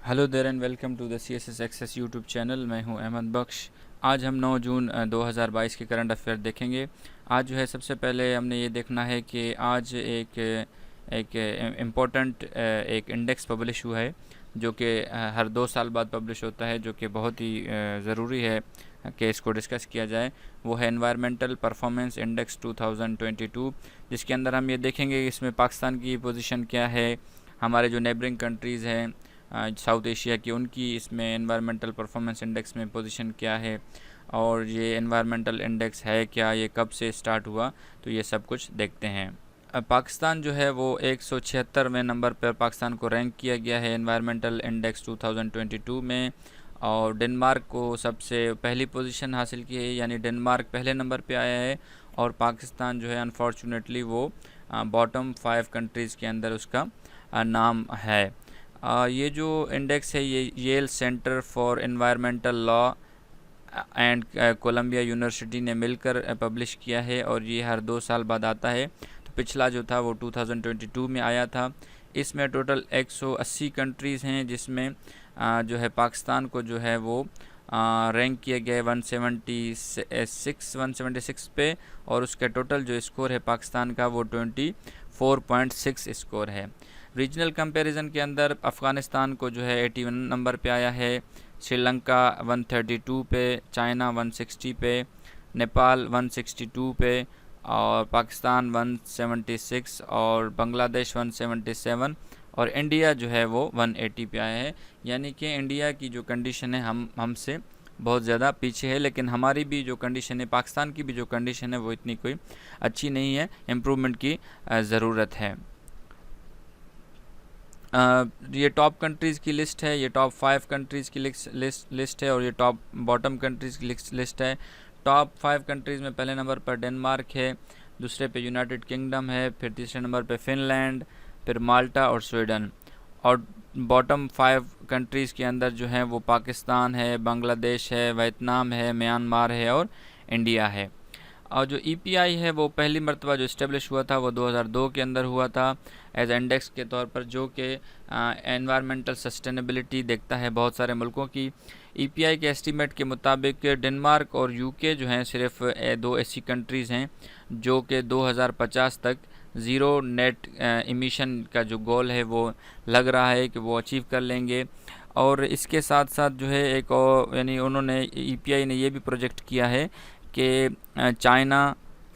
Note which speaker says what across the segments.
Speaker 1: Hello there and welcome to the CSS access YouTube channel. मैं हूं अहमद बख्श। आज हम 9 जून 2022 के करंट अफेयर देखेंगे। आज जो है सबसे पहले हमने ये देखना है कि आज एक इम्पोर्टेंट एक इंडेक्स पब्लिश हुआ है जो कि हर 2 साल बाद पब्लिश होता है, जो कि बहुत ही ज़रूरी है कि इसको डिस्कस किया जाए। वो है एनवायरमेंटल परफॉर्मेंस इंडेक्स 2022, जिसके अंदर हम ये देखेंगे कि इसमें पाकिस्तान की पोजीशन क्या है, हमारे जो नेबरिंग कंट्रीज़ हैं साउथ एशिया की, उनकी इसमें एनवायरमेंटल परफॉर्मेंस इंडेक्स में पोजीशन क्या है, और ये एनवायरमेंटल इंडेक्स है क्या, ये कब से स्टार्ट हुआ, तो ये सब कुछ देखते हैं। पाकिस्तान जो है वो 176वें नंबर पर पाकिस्तान को रैंक किया गया है एनवायरमेंटल इंडेक्स 2022 में, और डेनमार्क को सबसे पहली पोजीशन हासिल की है, यानी डेनमार्क पहले नंबर पे आया है और पाकिस्तान जो है अनफॉर्चुनेटली वो बॉटम 5 कंट्रीज़ के अंदर उसका नाम है। ये जो इंडेक्स है ये Yale Center for Environmental Law and Columbia University ने मिलकर पब्लिश किया है, और ये हर 2 साल बाद आता है। तो पिछला जो था वो 2022 में आया था। इसमें टोटल 180 कंट्रीज़ हैं, जिसमें जो है पाकिस्तान को जो है वो रैंक किया गया है 176 पे, और उसका टोटल जो स्कोर है पाकिस्तान का वो 24.6 स्कोर है। रीजनल कंपैरिजन के अंदर अफ़गानिस्तान को जो है 81 नंबर पे आया है, श्रीलंका 132 पे, चाइना 160 पे, नेपाल 162 पे, और पाकिस्तान 176, और बांग्लादेश 177, और इंडिया जो है वो 180 पे आया है। यानी कि इंडिया की जो कंडीशन है हमसे बहुत ज़्यादा पीछे है, लेकिन हमारी भी जो कंडीशन है, पाकिस्तान की भी जो कंडीशन है वो इतनी कोई अच्छी नहीं है, इम्प्रूवमेंट की ज़रूरत है। ये टॉप कंट्रीज़ की लिस्ट है, ये टॉप 5 कंट्रीज़ की लिस्ट है, और ये टॉप बॉटम कंट्रीज़ की लिस्ट है। टॉप 5 कंट्रीज़ में पहले नंबर पर डेनमार्क है, दूसरे पे यूनाइटेड किंगडम है, फिर तीसरे नंबर पे फिनलैंड, फिर माल्टा और स्वीडन। और बॉटम 5 कंट्रीज़ के अंदर जो है वो पाकिस्तान है, बांग्लादेश है, वियतनाम है, म्यांमार है और इंडिया है। और जो EPI है वो पहली मरतबा जो इस्टेब्लिश हुआ था वो 2002 के अंदर हुआ था एज इंडेक्स के तौर पर, जो कि एनवायरमेंटल सस्टेनेबिलिटी देखता है बहुत सारे मुल्कों की। EPI के एस्टीमेट के मुताबिक डेनमार्क और UK जो हैं सिर्फ 2 ऐसी कंट्रीज़ हैं जो कि 2050 तक ज़ीरो नेट इमिशन का जो गोल है वो लग रहा है कि वो अचीव कर लेंगे। और इसके साथ साथ जो है एक और, यानी उन्होंने EPI ने ये भी प्रोजेक्ट किया है कि चाइना,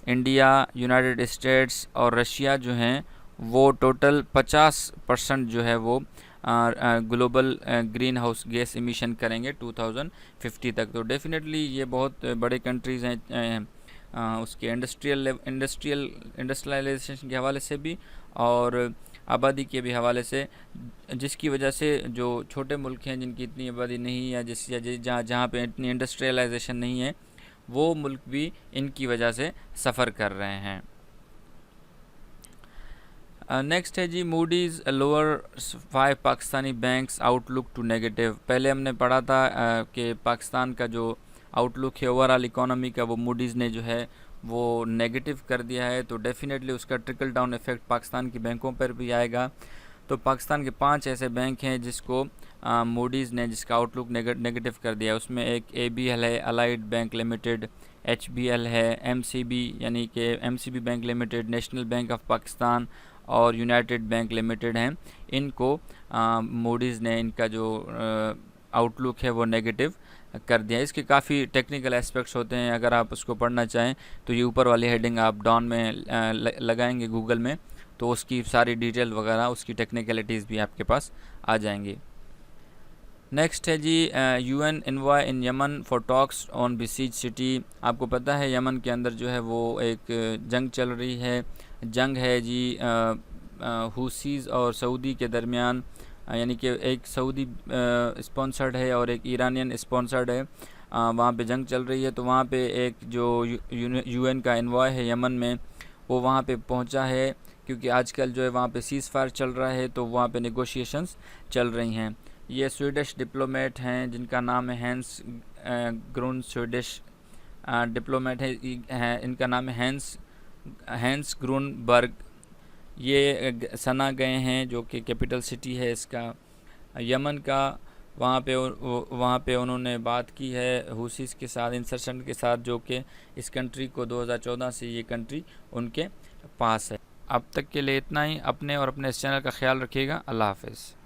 Speaker 1: इंडिया, यूनाइटेड स्टेट्स और रशिया जो हैं वो टोटल 50% जो है वो global green house gas emission करेंगे 2050 तक। तो डेफिनेटली ये बहुत बड़े कंट्रीज़ हैं उसके इंडस्ट्रियलाइजेशन के हवाले से भी और आबादी के भी हवाले से, जिसकी वजह से जो छोटे मुल्क हैं जिनकी इतनी आबादी नहीं है, जहाँ पे इतनी इंडस्ट्रियलाइजेशन नहीं है, वो मुल्क भी इनकी वजह से सफ़र कर रहे हैं। नेक्स्ट है जी, Moody's lower 5 Pakistani banks outlook to negative. पहले हमने पढ़ा था कि पाकिस्तान का जो आउटलुक है ओवरऑल इकोनॉमी का, वो मूडीज़ ने जो है वो नेगेटिव कर दिया है। तो डेफिनेटली उसका ट्रिकल डाउन इफ़ेक्ट पाकिस्तान की बैंकों पर भी आएगा। तो पाकिस्तान के 5 ऐसे बैंक हैं जिसको मूडीज़ ने जिसका आउटलुक नेगेटिव कर दिया। उसमें एक ABL है, अलाइड बैंक लिमिटेड, HBL है, MCB यानी कि MCB bank limited, national bank of Pakistan और यूनाइटेड बैंक लिमिटेड हैं। इनको मूडीज़ ने इनका जो आउटलुक है वो नेगेटिव कर दिया। इसके काफ़ी टेक्निकल एस्पेक्ट्स होते हैं, अगर आप उसको पढ़ना चाहें तो ये ऊपर वाली हेडिंग आप डाउन में लगाएंगे गूगल में, तो उसकी सारी डिटेल वगैरह, उसकी टेक्निकलिटीज़ भी आपके पास आ जाएंगी। नेक्स्ट है जी, UN envoy in Yemen for talks on besieged city. आपको पता है यमन के अंदर जो है वो एक जंग चल रही है, जंग है जी हुसीज़ और सऊदी के दरमियान, यानी कि एक सऊदी स्पॉन्सर्ड है और एक ईरानियन स्पॉन्सर्ड है। वहाँ पे जंग चल रही है, तो वहाँ पे एक जो UN का एनवॉय है यमन में, वो वहाँ पे पहुँचा है, क्योंकि आजकल जो है वहाँ पे सीज़ फायर चल रहा है, तो वहाँ पे नेगोशिएशंस चल रही हैं। ये स्वीडिश डिप्लोमेट हैं जिनका नाम है हैंस ग्रून, स्वीडिश डिप्लोमेट है, इनका नाम है हैंस ग्रूनबर्ग। ये सना गए हैं, जो कि कैपिटल सिटी है इसका, यमन का, वहाँ पे उन्होंने बात की है हुसीस के साथ, इंसर्शन के साथ, जो कि इस कंट्री को 2014 से ये कंट्री उनके पास है। अब तक के लिए इतना ही। अपने और अपने इस चैनल का ख्याल रखिएगा। अल्लाह हाफ़िज़।